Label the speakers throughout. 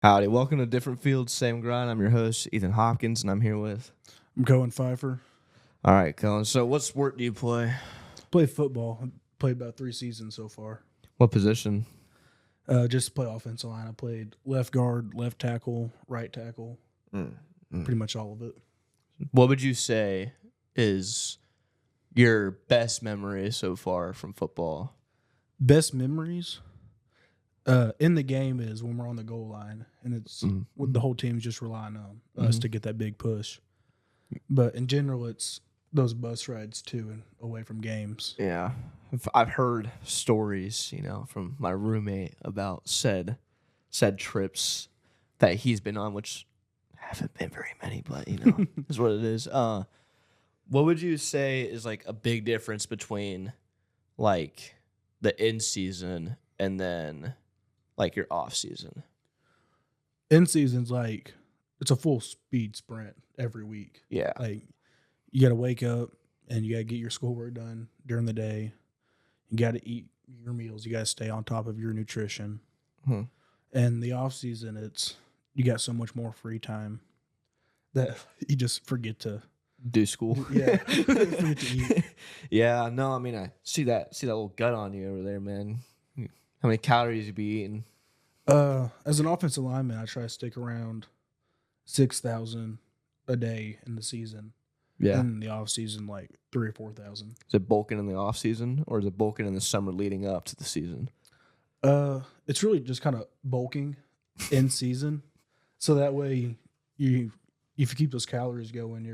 Speaker 1: Howdy, welcome to Different Fields, Same Grind. I'm your host, Ethan Hopkins, and I'm here with...
Speaker 2: I'm Cohen Pfeiffer.
Speaker 1: All right, Colin. So what sport do you play?
Speaker 2: Play football. I played about 3 seasons so far.
Speaker 1: What position?
Speaker 2: Just play offensive line. I played left guard, left tackle, right tackle. Pretty much all of it.
Speaker 1: What would you say is your best memory so far from football?
Speaker 2: Best memories in the game is when we're on the goal line, and it's the whole team's just relying on us to get that big push. But in general, it's those bus rides to and away from games.
Speaker 1: Yeah. I've heard stories, from my roommate about said trips that he's been on, which haven't been very many, but, is what it is. What would you say is, like, a big difference between, like, the in-season and then, like, your off-season?
Speaker 2: In season's like it's a full speed sprint every week.
Speaker 1: Yeah.
Speaker 2: Like you got to wake up and you got to get your schoolwork done during the day. You got to eat your meals. You got to stay on top of your nutrition. And the off season, it's you got so much more free time that you just forget to
Speaker 1: do school.
Speaker 2: Yeah, forget to eat.
Speaker 1: Yeah, no, I mean I see that little gut on you over there, man. How many calories you be eating?
Speaker 2: As an offensive lineman, I try to stick around 6,000 a day in the season.
Speaker 1: Yeah.
Speaker 2: And in the off season, like 3,000 or 4,000.
Speaker 1: Is it bulking in the off season or is it bulking in the summer leading up to the season?
Speaker 2: It's really just kind of bulking in season, so that way if you keep those calories going,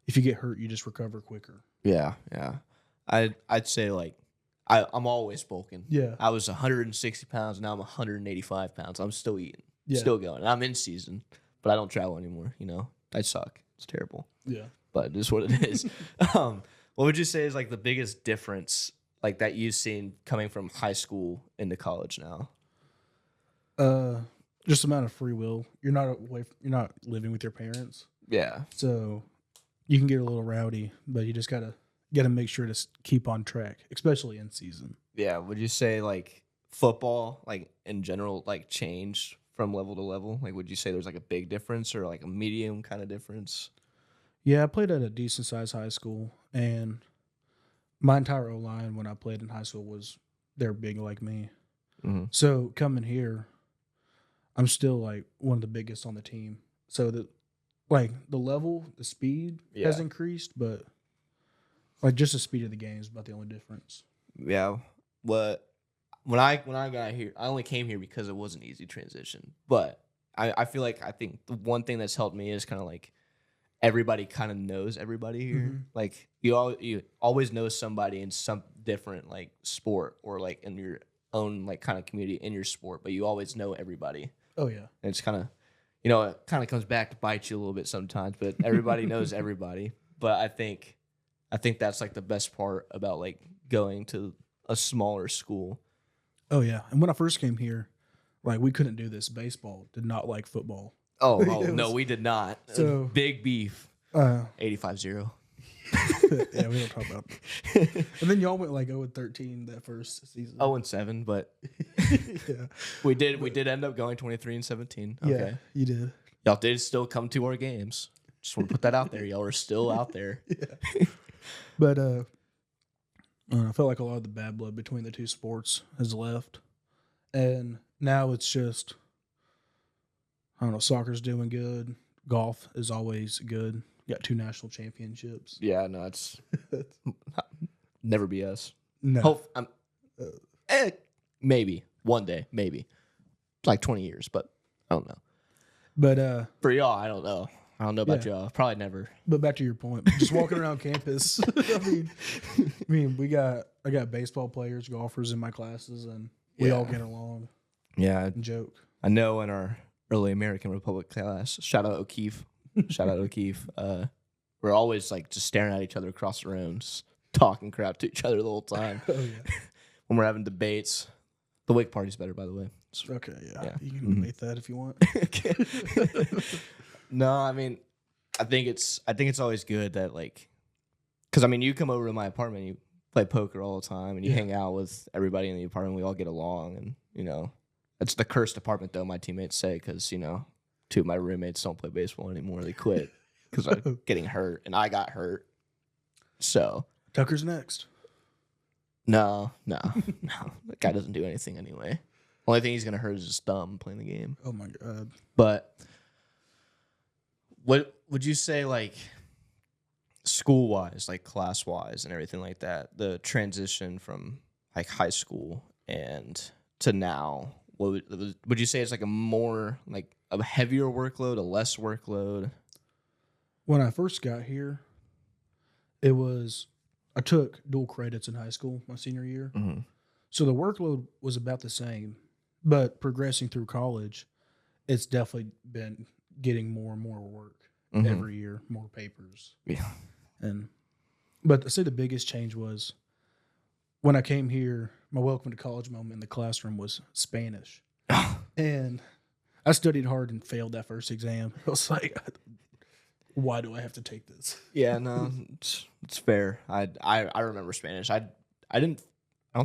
Speaker 2: if you get hurt, you just recover quicker.
Speaker 1: Yeah. I'd say like I'm always bulking.
Speaker 2: Yeah.
Speaker 1: I was 160 pounds, now I'm 185 pounds. I'm still eating, still going. I'm in season, but I don't travel anymore. I suck. It's terrible.
Speaker 2: Yeah.
Speaker 1: But it is what it is. What would you say is like the biggest difference like that you've seen coming from high school into college now?
Speaker 2: Just amount of free will. You're not living with your parents.
Speaker 1: Yeah.
Speaker 2: So you can get a little rowdy, but you just gotta make sure to keep on track, especially in season.
Speaker 1: Yeah. Would you say like football, like in general, like changed from level to level? Like, would you say there's like a big difference or like a medium kind of difference?
Speaker 2: Yeah, I played at a decent sized high school, and my entire O-line when I played in high school they're big like me.
Speaker 1: Mm-hmm.
Speaker 2: So coming here, I'm still like one of the biggest on the team. So the level, the speed has increased, but like just the speed of the game is about the only difference.
Speaker 1: Yeah. When I got here, I only came here because it was an easy transition. But I feel like I think the one thing that's helped me is kind of like everybody kind of knows everybody here. Mm-hmm. Like you always know somebody in some different like sport or like in your own like kind of community in your sport, but you always know everybody.
Speaker 2: Oh yeah.
Speaker 1: And it's kind of, it kind of comes back to bite you a little bit sometimes, but everybody knows everybody. But I think that's like the best part about like going to a smaller school.
Speaker 2: Oh yeah. And when I first came here, like we couldn't do this. Baseball did not like football.
Speaker 1: Oh no, we did not.
Speaker 2: So
Speaker 1: big beef. 85-0.
Speaker 2: Yeah, we don't talk about that. And then y'all went like 0-13 that first season.
Speaker 1: 0-7, but
Speaker 2: yeah,
Speaker 1: we did end up going 23-17. Okay.
Speaker 2: Yeah, you did.
Speaker 1: Y'all did still come to our games. Just want to put that out there. Y'all are still out there.
Speaker 2: Yeah. But I felt like a lot of the bad blood between the two sports has left, and now it's just I don't know. Soccer's doing good. Golf is always good. Got 2 national championships.
Speaker 1: Yeah, no, it's never be us.
Speaker 2: No.
Speaker 1: Maybe one day, maybe like 20 years, but I don't know.
Speaker 2: But
Speaker 1: for y'all, I don't know. I don't know about y'all. Probably never.
Speaker 2: But back to your point, just walking around campus. I mean, I got baseball players, golfers in my classes, and we all get along.
Speaker 1: Yeah,
Speaker 2: and joke.
Speaker 1: I know in our early American Republic class, shout out O'Keefe. We're always like just staring at each other across the room, just talking crap to each other the whole time.
Speaker 2: Oh yeah.
Speaker 1: When we're having debates, the Wake party's better, by the way.
Speaker 2: Okay, yeah. You can debate that if you want.
Speaker 1: No, I mean, I think it's always good that like, because I mean, you come over to my apartment, you play poker all the time, and you hang out with everybody in the apartment. We all get along, and It's the cursed department, though, my teammates say, because, two of my roommates don't play baseball anymore. They quit because of getting hurt, and I got hurt. So.
Speaker 2: Tucker's next.
Speaker 1: No. That guy doesn't do anything anyway. Only thing he's going to hurt is his thumb playing the game.
Speaker 2: Oh, my God.
Speaker 1: But what would you say, like, school-wise, like class-wise and everything like that, the transition from, like, high school and to now, would you say it's like a more, like, a heavier workload, a less workload?
Speaker 2: When I first got here, I took dual credits in high school my senior year.
Speaker 1: Mm-hmm.
Speaker 2: So the workload was about the same, but progressing through college, it's definitely been getting more and more work every year, more papers.
Speaker 1: Yeah.
Speaker 2: But I say the biggest change was when I came here, my welcome to college moment in the classroom was Spanish. And I studied hard and failed that first exam. I was like, why do I have to take this?
Speaker 1: Yeah, no, it's fair. I remember Spanish. I don't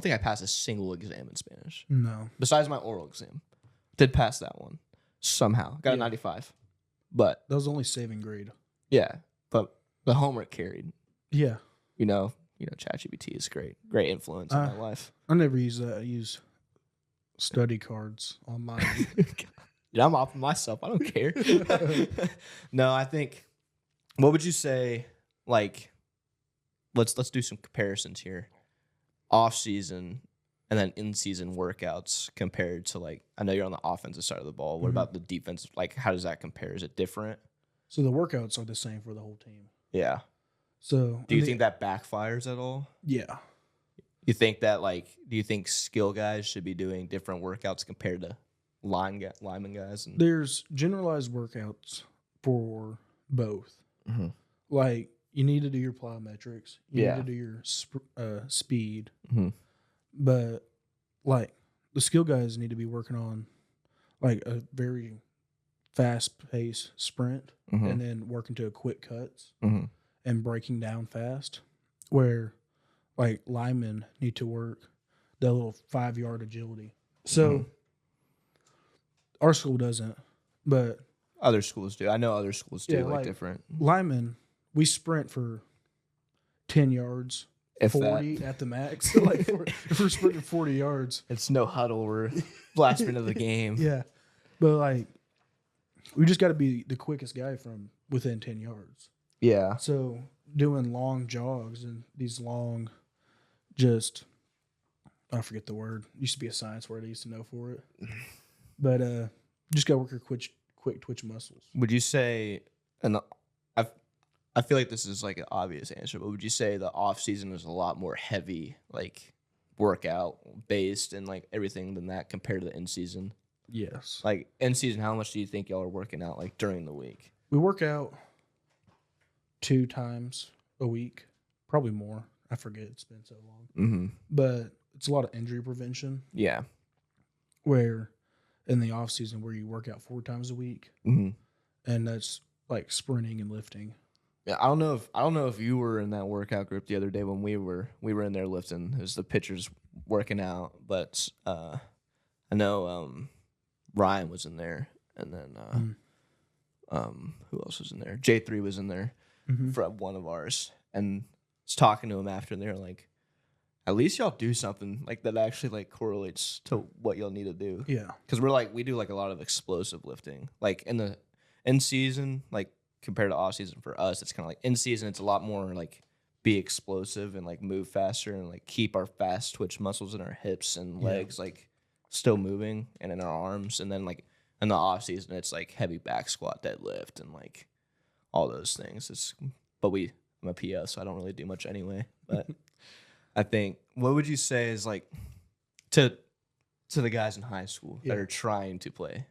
Speaker 1: think I passed a single exam in Spanish.
Speaker 2: No.
Speaker 1: Besides my oral exam. Did pass that one somehow. Got a 95. But
Speaker 2: that was the only saving grade.
Speaker 1: Yeah, but the homework carried.
Speaker 2: Yeah.
Speaker 1: ChatGPT is great. Great influence in my life.
Speaker 2: I never use that. I use study cards online.
Speaker 1: I'm off myself. I don't care. No, I think, what would you say, like, let's do some comparisons here. Off season and then in season workouts compared to, like, I know you're on the offensive side of the ball. What about the defense? Like, how does that compare? Is it different?
Speaker 2: So the workouts are the same for the whole team.
Speaker 1: Yeah.
Speaker 2: So
Speaker 1: do you think that backfires at all?
Speaker 2: Yeah.
Speaker 1: You think that, like, do you think skill guys should be doing different workouts compared to lineman guys?
Speaker 2: There's generalized workouts for both.
Speaker 1: Mm-hmm.
Speaker 2: Like, you need to do your plyometrics. You
Speaker 1: Yeah.
Speaker 2: need to do your speed.
Speaker 1: Mm-hmm.
Speaker 2: But, like, the skill guys need to be working on, like, a very fast-paced sprint and then working to a quick cuts and breaking down fast, where, like, linemen need to work that little 5-yard agility. So, our school doesn't, but
Speaker 1: other schools do. I know other schools do, like different.
Speaker 2: Linemen, we sprint for 10 yards,
Speaker 1: if
Speaker 2: 40
Speaker 1: that.
Speaker 2: At the max. So, like, if we're sprinting 40 yards,
Speaker 1: it's no huddle or last minute of the game.
Speaker 2: Yeah, but, like, we just got to be the quickest guy from within 10 yards.
Speaker 1: Yeah.
Speaker 2: So doing long jogs and these long, I forget the word. It used to be a science word I used to know for it. But just got to work your quick twitch muscles.
Speaker 1: Would you say, and I feel like this is like an obvious answer, but would you say the off season is a lot more heavy, like workout based and like everything than that compared to the in season?
Speaker 2: Yes.
Speaker 1: Like in season, how much do you think y'all are working out like during the week?
Speaker 2: We work out 2 times a week, probably more. I forget, it's been so long. But it's a lot of injury prevention.
Speaker 1: Yeah.
Speaker 2: Where in the off season where you work out 4 times a week, and that's like sprinting and lifting.
Speaker 1: Yeah, I don't know if you were in that workout group the other day when we were in there lifting. It was the pitchers working out, but I know Ryan was in there, and then who else was in there? J3 was in there for one of ours, and I was talking to him after, and they were like, at least y'all do something like that actually like correlates to what y'all need to do.
Speaker 2: Yeah,
Speaker 1: because we do like a lot of explosive lifting, like in season, like compared to off season. For us, it's kind of like in season, it's a lot more like be explosive and like move faster and like keep our fast twitch muscles in our hips and legs like still moving and in our arms. And then like in the off season, it's like heavy back squat, deadlift, and like all those things. I'm a PO, so I don't really do much anyway. But I think, what would you say is like to the guys in high school that are trying to play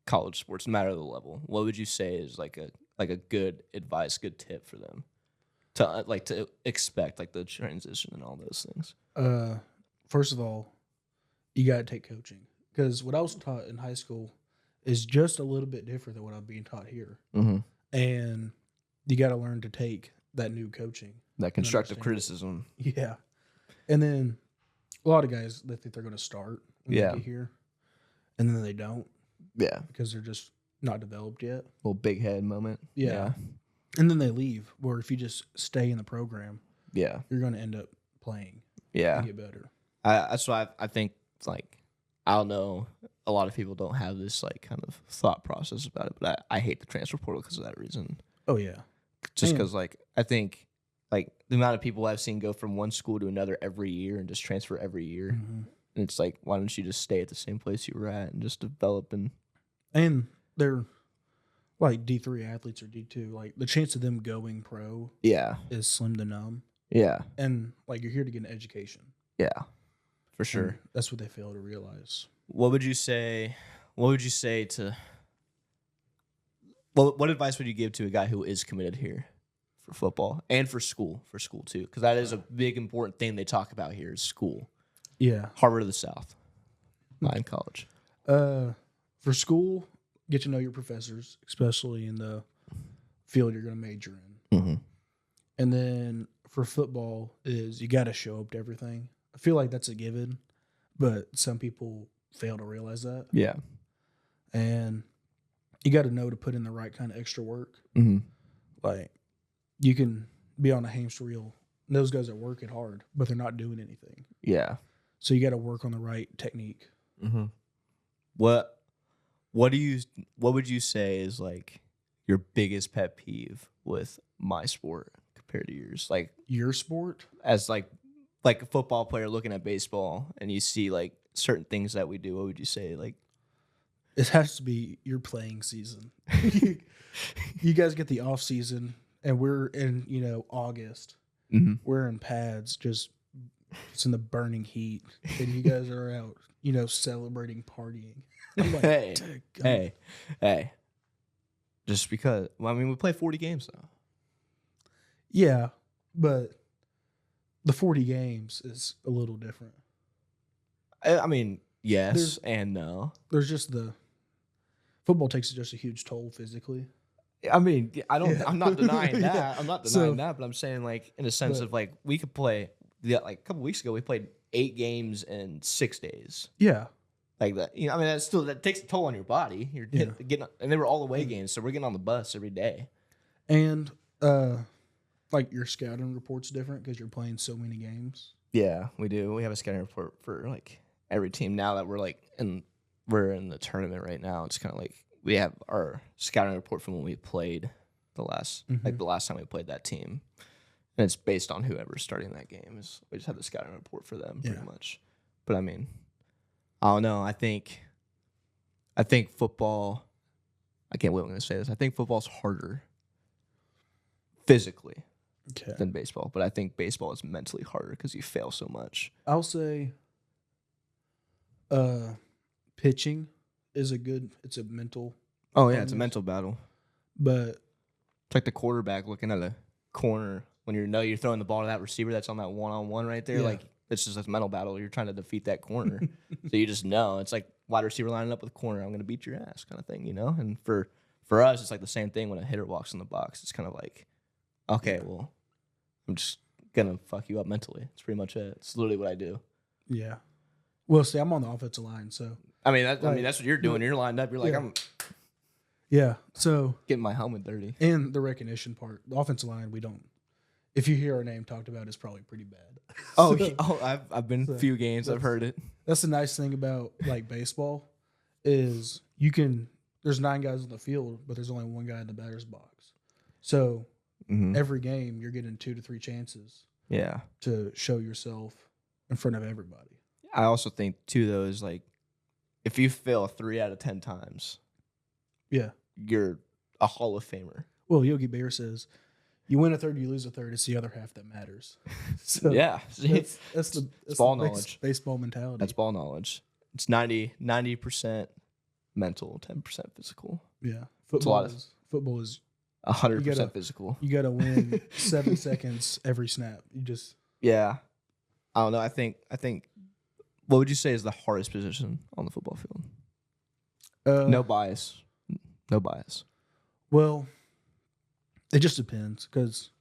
Speaker 1: college sports, no matter the level? What would you say is like a good advice, good tip for them to expect like the transition and all those things?
Speaker 2: First of all, you got to take coaching, because what I was taught in high school is just a little bit different than what I'm being taught here, and you got to learn to take that new coaching,
Speaker 1: that constructive criticism.
Speaker 2: Yeah, and then a lot of guys, they think they're going to start when they get here, and then they don't
Speaker 1: Yeah.
Speaker 2: because they're just not developed yet.
Speaker 1: Little big head moment.
Speaker 2: Yeah. And then they leave. Where if you just stay in the program,
Speaker 1: Yeah.
Speaker 2: you're going to end up playing
Speaker 1: Yeah.
Speaker 2: and get better.
Speaker 1: That's why I think, like, I don't know, a lot of people don't have this, like, kind of thought process about it, but I hate the transfer portal because of that reason.
Speaker 2: Oh, yeah.
Speaker 1: Just because, like, I think, like, the amount of people I've seen go from one school to another every year and just transfer every year.
Speaker 2: Mm-hmm.
Speaker 1: And it's like, why don't you just stay at the same place you were at and just develop and
Speaker 2: they're like D3 athletes or D2. Like the chance of them going pro is slim to none.
Speaker 1: Yeah.
Speaker 2: And like you're here to get an education.
Speaker 1: Yeah. For sure.
Speaker 2: And that's what they fail to realize.
Speaker 1: What would you say to what advice would you give to a guy who is committed here for football and for school too? Because that is a big important thing they talk about here is school.
Speaker 2: Yeah.
Speaker 1: Harvard of the South. Not in college.
Speaker 2: For school, get to know your professors, especially in the field you're going to major in.
Speaker 1: Mm-hmm.
Speaker 2: And then for football is you got to show up to everything. I feel like that's a given, but some people fail to realize that.
Speaker 1: Yeah.
Speaker 2: And you got to know to put in the right kind of extra work.
Speaker 1: Mm-hmm.
Speaker 2: Like you can be on a hamster wheel. And those guys are working hard, but they're not doing anything.
Speaker 1: Yeah.
Speaker 2: So you got to work on the right technique.
Speaker 1: Mm-hmm. What would you say is like your biggest pet peeve with my sport compared to yours? Like
Speaker 2: your sport?
Speaker 1: As like a football player looking at baseball and you see like certain things that we do, what would you say? Like
Speaker 2: it has to be your playing season. You guys get the off season and we're in, August.
Speaker 1: Mm-hmm.
Speaker 2: We're in pads, it's in the burning heat. And you guys are out, celebrating, partying. I'm like,
Speaker 1: hey. Just because, we play 40 games though.
Speaker 2: Yeah, but the 40 games is a little different.
Speaker 1: I mean, yes and no.
Speaker 2: There's just football takes just a huge toll physically.
Speaker 1: I mean, I'm not denying that.
Speaker 2: Yeah.
Speaker 1: I'm not denying that, but I'm saying like in a sense of like we could play. Yeah, like a couple weeks ago we played 8 games in 6 days.
Speaker 2: Yeah.
Speaker 1: Like that, that takes a toll on your body. You're getting, and they were all away games, so we're getting on the bus every day.
Speaker 2: And like your scouting report's different because you're playing so many games.
Speaker 1: Yeah, we do. We have a scouting report for like every team now that we're in the tournament right now. It's kind of like we have our scouting report from when we played the last time we played that team, and it's based on whoever's starting that game. We just have the scouting report for them pretty much. But I mean, I don't know. I think football. I can't believe I'm going to say this. I think football's harder physically than baseball, but I think baseball is mentally harder because you fail so much.
Speaker 2: I'll say, pitching is it's a mental.
Speaker 1: Oh yeah, it's a mental battle.
Speaker 2: But
Speaker 1: it's like the quarterback looking at a corner when you're throwing the ball to that receiver that's on that 1-on-1 right there. Yeah. Like it's just a mental battle. You're trying to defeat that corner, so you just know it's like wide receiver lining up with corner. I'm going to beat your ass, kind of thing, And for us, it's like the same thing when a hitter walks in the box. It's kind of like, okay, well, I'm just gonna fuck you up mentally. It's pretty much it. It's literally what I do.
Speaker 2: Yeah. Well, see, I'm on the offensive line, so
Speaker 1: that's what you're doing. You're lined up. You're like, I'm.
Speaker 2: Yeah. So
Speaker 1: getting my helmet dirty.
Speaker 2: And the recognition part, the offensive line, we don't. If you hear our name talked about, it's probably pretty bad.
Speaker 1: I've been a few games. I've heard it.
Speaker 2: That's the nice thing about like baseball is there's 9 guys on the field, but there's only 1 guy in the batter's box. So every game you're getting 2 to 3 chances.
Speaker 1: Yeah.
Speaker 2: To show yourself in front of everybody.
Speaker 1: I also think too though is like if you fail 3 out of 10 times, you're a Hall of Famer.
Speaker 2: Well, Yogi Bear says, "You win a third, you lose a third. It's the other half that matters." So
Speaker 1: yeah,
Speaker 2: that's
Speaker 1: ball knowledge.
Speaker 2: Baseball mentality.
Speaker 1: That's ball knowledge. It's 90% mental, 10% physical.
Speaker 2: Yeah, football is
Speaker 1: 100% physical.
Speaker 2: You got to win 7 seconds every snap.
Speaker 1: I don't know. I think. What would you say is the hardest position on the football field? No bias.
Speaker 2: Well, it just depends because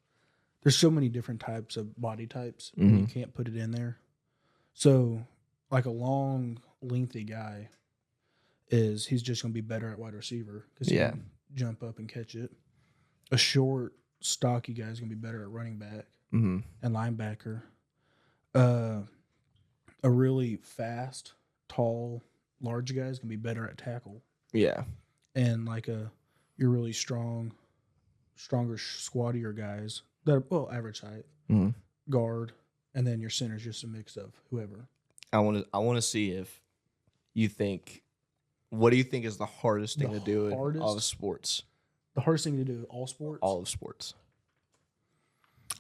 Speaker 2: there's so many different types of body types, and you can't put it in there. So, like a long, lengthy guy, is he's just going to be better at wide receiver because he
Speaker 1: Yeah.
Speaker 2: can jump up and catch it. A short, stocky guy is going to be better at running back
Speaker 1: Mm-hmm.
Speaker 2: and linebacker. A really fast, tall, large guy is going to be better at tackle.
Speaker 1: Yeah.
Speaker 2: And like your really stronger, squattier guys that are average height,
Speaker 1: Mm-hmm.
Speaker 2: guard, and then your center's just a mix of whoever.
Speaker 1: I want to see if you think. What do you think is the hardest thing to do in all the sports?
Speaker 2: The hardest thing to do in all sports.
Speaker 1: All of sports.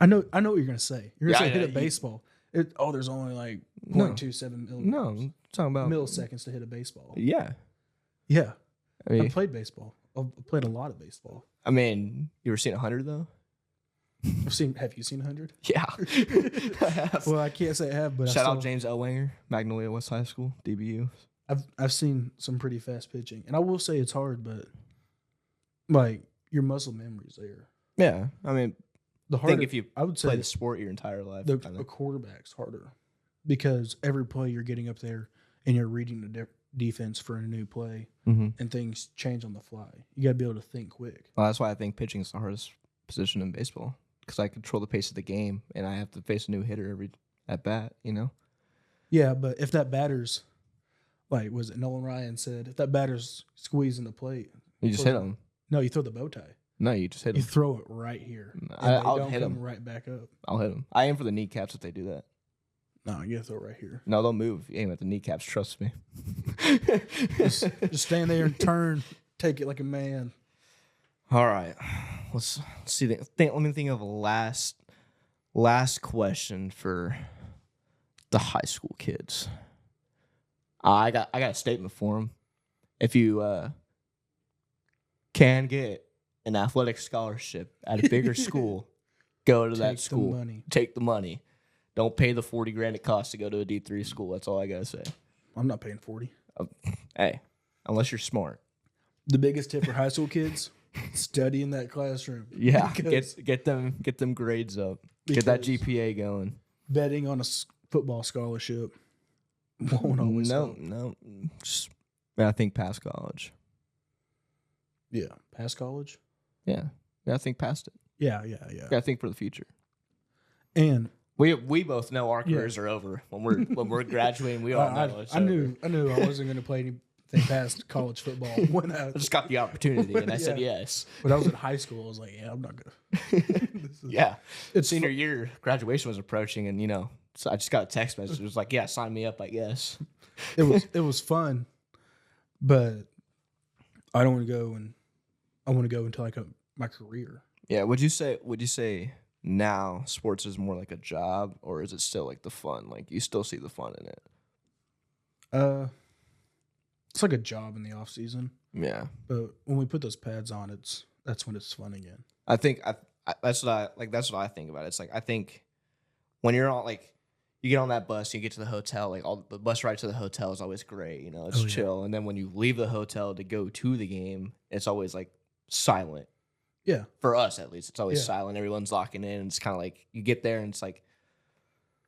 Speaker 2: I know what you're gonna say. You're gonna say hit a
Speaker 1: you-
Speaker 2: baseball. There's only like
Speaker 1: No.
Speaker 2: 0.27
Speaker 1: No, I'm talking about
Speaker 2: milliseconds to hit a baseball.
Speaker 1: Yeah.
Speaker 2: Yeah,
Speaker 1: I mean,
Speaker 2: I've played baseball. I've played a lot of baseball.
Speaker 1: you ever seen 100 though?
Speaker 2: Have you seen 100?
Speaker 1: Yeah. I have.
Speaker 2: Well, I can't say I have, but
Speaker 1: Shout out James Elwanger, Magnolia West High School, DBU.
Speaker 2: I've seen some pretty fast pitching, and I will say it's hard, but like your muscle memory's there.
Speaker 1: Yeah. I mean,
Speaker 2: The
Speaker 1: I
Speaker 2: harder,
Speaker 1: think if you
Speaker 2: I would
Speaker 1: play
Speaker 2: say
Speaker 1: the sport your entire life,
Speaker 2: the
Speaker 1: kinda.
Speaker 2: quarterback's harder because every play you're getting up there and you're reading the defense for a new play,
Speaker 1: Mhm.
Speaker 2: and things change on the fly. You got to be able to think quick.
Speaker 1: Well, that's why I think pitching is the hardest position in baseball because I control the pace of the game and I have to face a new hitter every at bat.
Speaker 2: Yeah, but if that batter's like, was it Nolan Ryan said, if that batter's squeezing the plate,
Speaker 1: You just hit them.
Speaker 2: no, you throw the bow tie.
Speaker 1: No, you just hit
Speaker 2: You
Speaker 1: them.
Speaker 2: throw it right here. and
Speaker 1: I'll
Speaker 2: don't
Speaker 1: hit
Speaker 2: come
Speaker 1: 'em.
Speaker 2: right back up.
Speaker 1: I'll hit them. I aim for the kneecaps if they do that.
Speaker 2: No, you got to throw it right here.
Speaker 1: No, they'll move. You aim at the kneecaps. Trust me.
Speaker 2: Just stand there and turn. Take it like a man.
Speaker 1: All right. Let's see. Let me think of a last question for the high school kids. I got a statement for them. If you can get an athletic scholarship at a bigger school, go to that
Speaker 2: Take the
Speaker 1: school.
Speaker 2: money.
Speaker 1: Take the money. Don't pay the $40,000 it costs to go to a D3 school. That's all I gotta say.
Speaker 2: I'm not paying 40.
Speaker 1: Hey, unless you're smart.
Speaker 2: The biggest tip for high school kids: study in that classroom.
Speaker 1: Yeah,
Speaker 2: Because
Speaker 1: get them grades up. Get that
Speaker 2: Because-
Speaker 1: GPA going.
Speaker 2: betting on a football scholarship won't always help.
Speaker 1: No. I think past college.
Speaker 2: Yeah, past college.
Speaker 1: Yeah, I think past it.
Speaker 2: Yeah.
Speaker 1: I think for the future.
Speaker 2: And
Speaker 1: We both know our careers are over when we're graduating. We all know it's
Speaker 2: I
Speaker 1: over.
Speaker 2: knew I wasn't going to play anything past college football when
Speaker 1: I just got the opportunity and I said
Speaker 2: Yeah.
Speaker 1: yes.
Speaker 2: when I was in high school. I was like, yeah, I'm not gonna.
Speaker 1: Yeah,
Speaker 2: It's
Speaker 1: senior year graduation was approaching, and so I just got a text message. It was like, yeah, sign me up, I guess.
Speaker 2: it was fun, but I don't want to go and I want to go into like my career.
Speaker 1: Yeah, would you say now sports is more like a job, or is it still like the fun? Like you still see the fun in it?
Speaker 2: It's like a job in the off season,
Speaker 1: Yeah,
Speaker 2: but when we put those pads on, that's when it's fun again.
Speaker 1: I think that's what I think about it. It's like I think when you're on you get on that bus, you get to the hotel, all the bus ride to the hotel is always great, it's
Speaker 2: yeah.
Speaker 1: chill. And then when you leave the hotel to go to the game, it's always like silent.
Speaker 2: Yeah,
Speaker 1: For us at least, it's always
Speaker 2: Yeah.
Speaker 1: silent. Everyone's locking in, and it's kind of like you get there and it's like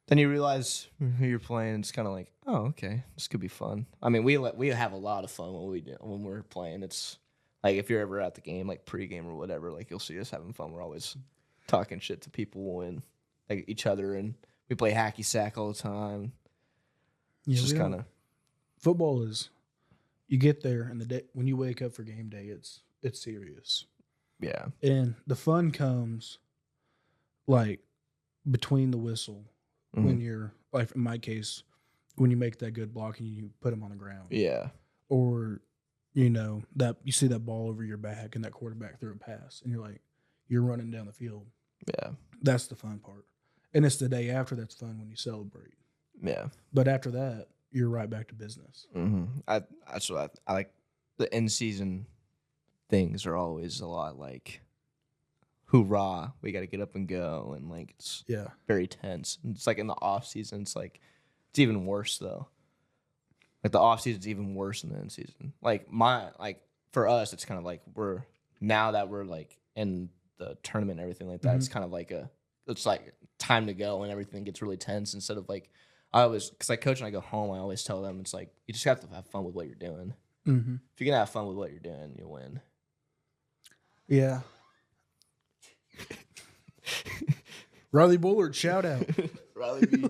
Speaker 1: then you realize who you're playing. And it's kind of like, oh, okay, this could be fun. I mean, we have a lot of fun when we're playing. It's like if you're ever at the game, like pregame or whatever, like you'll see us having fun. We're always talking shit to people and like each other, and we play hacky sack all the time.
Speaker 2: yeah.
Speaker 1: It's just kind of
Speaker 2: Football is you get there and the day when you wake up for game day, it's serious.
Speaker 1: yeah,
Speaker 2: And the fun comes like between the whistle when you're like in my case, when you make that good block and you put them on the ground.
Speaker 1: yeah,
Speaker 2: Or that you see that ball over your back and that quarterback threw a pass and you're running down the field.
Speaker 1: yeah,
Speaker 2: That's the fun part. And it's the day after that's fun when you celebrate.
Speaker 1: yeah.
Speaker 2: But after that, you're right back to business.
Speaker 1: That's what I like. The in season things are always a lot like, hoorah, we got to get up and go, and like it's
Speaker 2: Yeah.
Speaker 1: very tense. And it's like in the off season, it's even worse though. Like the off season's even worse than the in season. For us, it's kind of like now that we're like in the tournament and everything like that. It's kind of like it's like time to go and everything gets really tense instead of like. Because I coach and I go home, I always tell them it's like you just have to have fun with what you're doing.
Speaker 2: Mm-hmm.
Speaker 1: If you can have fun with what you're doing, you'll win.
Speaker 2: Yeah. Riley Bullard, shout out.
Speaker 1: Riley B.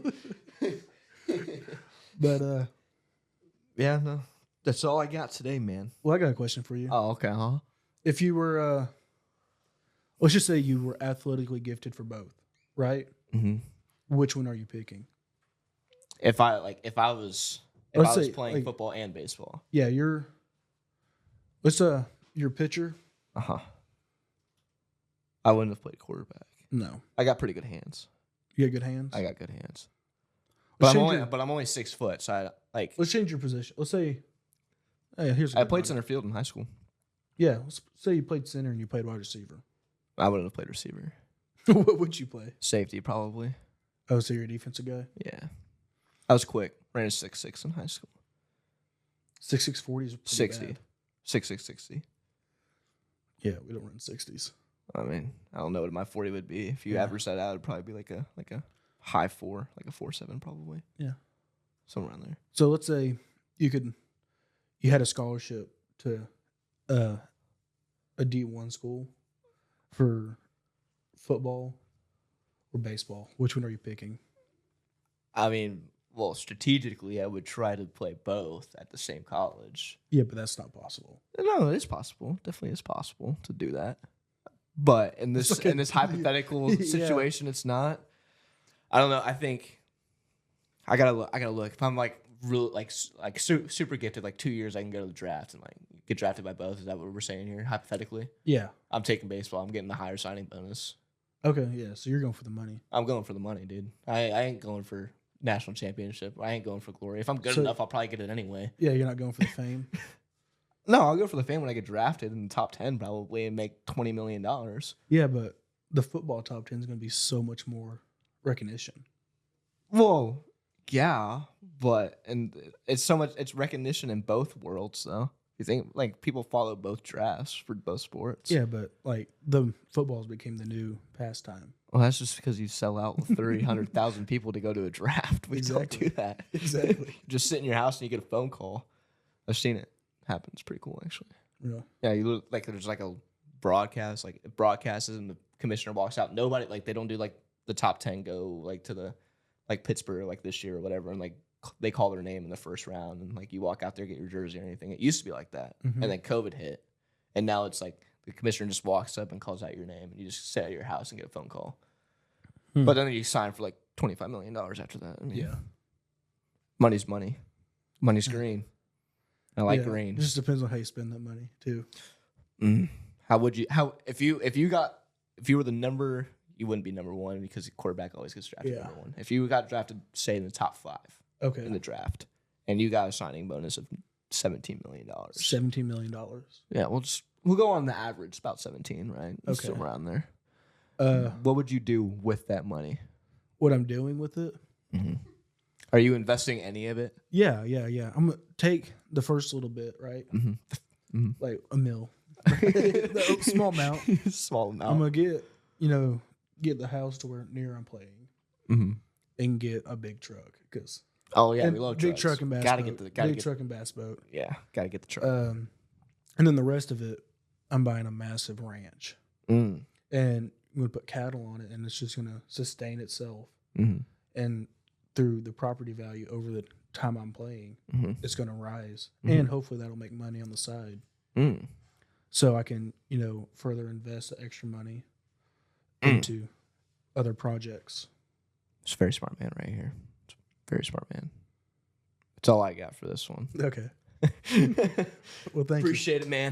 Speaker 2: But
Speaker 1: Yeah, no. That's all I got today, man.
Speaker 2: well, I got a question for you.
Speaker 1: Oh, okay, huh?
Speaker 2: If you were, let's just say you were athletically gifted for both, right?
Speaker 1: Mm-hmm.
Speaker 2: Which one are you picking?
Speaker 1: If I was playing football and baseball.
Speaker 2: Yeah, you're pitcher.
Speaker 1: Uh-huh. I wouldn't have played quarterback.
Speaker 2: No.
Speaker 1: I got pretty good hands.
Speaker 2: You got good hands?
Speaker 1: I got good hands.
Speaker 2: Let's
Speaker 1: But I'm only 6 foot, so
Speaker 2: let's change your position. Let's say here's a
Speaker 1: I
Speaker 2: good
Speaker 1: played
Speaker 2: one.
Speaker 1: center field in high school.
Speaker 2: Yeah, let's say you played center and you played wide receiver.
Speaker 1: I wouldn't have played receiver.
Speaker 2: What would you play?
Speaker 1: Safety, probably.
Speaker 2: Oh, so you're a defensive guy?
Speaker 1: Yeah. I was quick. Ran a 6'6" in high school.
Speaker 2: 6'6" 40s is pretty
Speaker 1: 60.
Speaker 2: bad.
Speaker 1: 6'6", 60.
Speaker 2: Yeah, we don't run 60s.
Speaker 1: I mean, I don't know what my 40 would be. If you average that out, it'd probably be like a high 4, like a 4.7 probably.
Speaker 2: Yeah.
Speaker 1: Somewhere around there.
Speaker 2: So let's say you had a scholarship to a D1 school for football or baseball. Which one are you picking?
Speaker 1: I mean, well, strategically, I would try to play both at the same college.
Speaker 2: Yeah, but that's not possible.
Speaker 1: No, it is possible. Definitely is possible to do that. But in this
Speaker 2: It's okay.
Speaker 1: in this hypothetical
Speaker 2: Yeah.
Speaker 1: situation, it's not. I don't know. I think I gotta look. If I'm like really super gifted, like 2 years, I can go to the draft and like get drafted by both. Is that what we're saying here? Hypothetically,
Speaker 2: Yeah.
Speaker 1: I'm taking baseball. I'm getting the higher signing bonus.
Speaker 2: Okay, yeah. So you're going for the money.
Speaker 1: I'm going for the money, dude. I ain't going for national championship. I ain't going for glory. If I'm good
Speaker 2: So-
Speaker 1: enough, I'll probably get it anyway.
Speaker 2: Yeah, you're not going for the fame.
Speaker 1: No, I'll go for the fame when I get drafted in the top 10 probably and make $20 million.
Speaker 2: Yeah, but the football top 10 is going to be so much more recognition.
Speaker 1: Well, yeah, but it's recognition in both worlds though. You think like people follow both drafts for both sports?
Speaker 2: Yeah, but like the footballs became the new pastime.
Speaker 1: Well, that's just because you sell out 300,000 people to go to a draft. We don't do that.
Speaker 2: Exactly.
Speaker 1: Just sit in your house and you get a phone call. I've seen it happen. It's pretty cool actually.
Speaker 2: Yeah.
Speaker 1: Yeah, you look like there's like a broadcast, like it broadcasts and the commissioner walks out. Nobody like they don't do like the top 10 go like to the like Pittsburgh like this year or whatever, and like they call their name in the first round and like you walk out there get your jersey or anything. It used to be like that,
Speaker 2: Mhm.
Speaker 1: and then COVID hit, and now it's like the commissioner just walks up and calls out your name, and you just sit at your house and get a phone call.
Speaker 2: Hmm.
Speaker 1: But then you sign for like $25 million after that. I mean,
Speaker 2: Yeah.
Speaker 1: money's money. Money's green. I like
Speaker 2: Yeah,
Speaker 1: green.
Speaker 2: It just depends on how you spend that money too.
Speaker 1: If you were the number, you wouldn't be number one because the quarterback always gets drafted
Speaker 2: Yeah.
Speaker 1: number one. If you got drafted, say in the top 5
Speaker 2: Okay.
Speaker 1: in the draft, and you got a signing bonus of $17 million,
Speaker 2: $17 million.
Speaker 1: yeah, we'll go on the average about 17, right? It's
Speaker 2: Okay.
Speaker 1: still around there.
Speaker 2: Uh,
Speaker 1: What would you do with that money?
Speaker 2: what I'm doing with it?
Speaker 1: Are you investing any of it?
Speaker 2: Yeah. I'm gonna take the first little bit, right?
Speaker 1: Mm-hmm.
Speaker 2: Like a mil, the small amount.
Speaker 1: Small amount.
Speaker 2: I'm gonna get the house to where near I'm playing,
Speaker 1: Mm-hmm.
Speaker 2: and get a big truck because
Speaker 1: Oh yeah, we love
Speaker 2: big
Speaker 1: trucks.
Speaker 2: truck and bass
Speaker 1: Gotta
Speaker 2: boat.
Speaker 1: get
Speaker 2: Big truck and bass boat.
Speaker 1: Yeah, gotta get the truck.
Speaker 2: And then the rest of it, I'm buying a massive ranch,
Speaker 1: Mm.
Speaker 2: and I'm gonna put cattle on it, and it's just gonna sustain itself.
Speaker 1: Mm-hmm.
Speaker 2: And through the property value over the time I'm playing,
Speaker 1: Mm-hmm.
Speaker 2: it's gonna rise,
Speaker 1: Mhm.
Speaker 2: and hopefully that'll make money on the side,
Speaker 1: Mm.
Speaker 2: so I can further invest the extra money
Speaker 1: Mm.
Speaker 2: into other projects.
Speaker 1: It's a very smart man right here. It's a very smart man. That's all I got for this one.
Speaker 2: Okay. Well, thank you.
Speaker 1: Appreciate it, man.